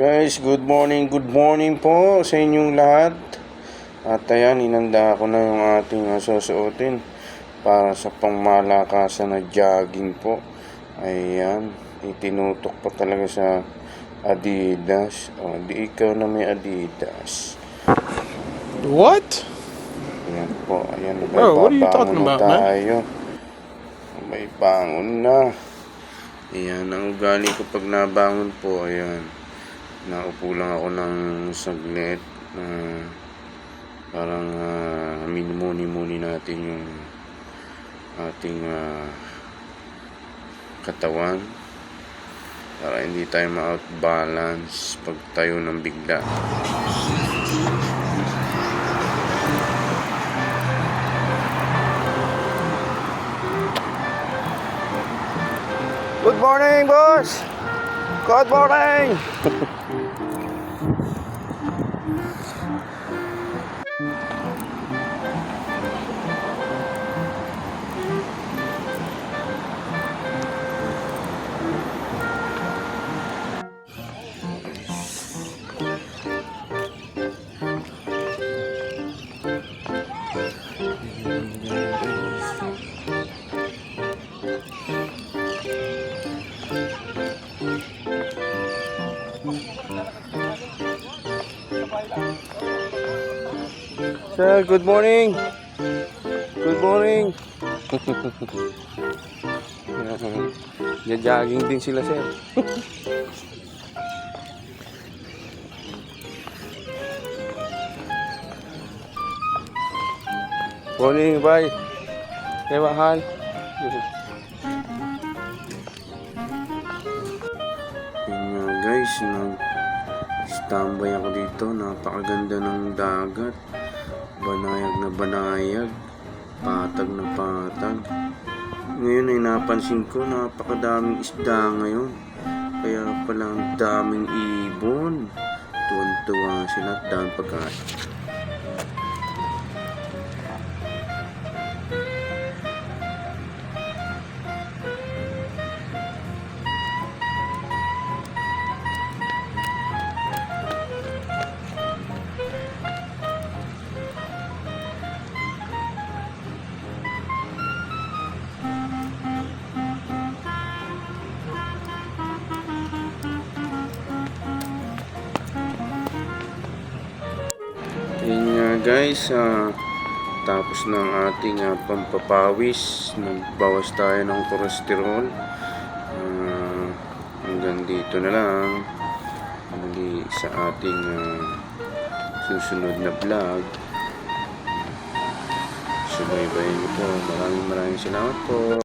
Guys, good morning po sa inyong lahat. At ayan, inanda ko na yung ating susuotin para sa pangmalakasan na jogging po. Ayan, itinutok pa talaga sa Adidas. O, di ikaw na may Adidas. What? Ayan po, ayan. Bro, what are you talking about, tayo. May bangon na. Ayan, ang ugali ko pag nabangon po, ayan. Naupo lang ako ng saglit. Parang minumuni natin yung ating katawan para hindi tayo ma-out balance pag tayo ng bigla. Good morning, boss! Good morning! Sir, good morning. Good morning. Jogging din sila, sir. Morning, bye. Okay, mahal. Yun guys, nag-standby ako dito. Napakaganda ng dagat. Banayag na banayag, patag na patag. Ngayon ay napansin ko, napakadaming isda ngayon. Kaya pala ang daming ibon. Tuwan-tuwa sila at daming pagkain. Yun nga guys, tapos ng ating pampapawis, nagbawas tayo ng cholesterol. Hanggang dito na lang. Muli sa ating susunod na vlog. Subaybayin niyo po. Maraming salamat po.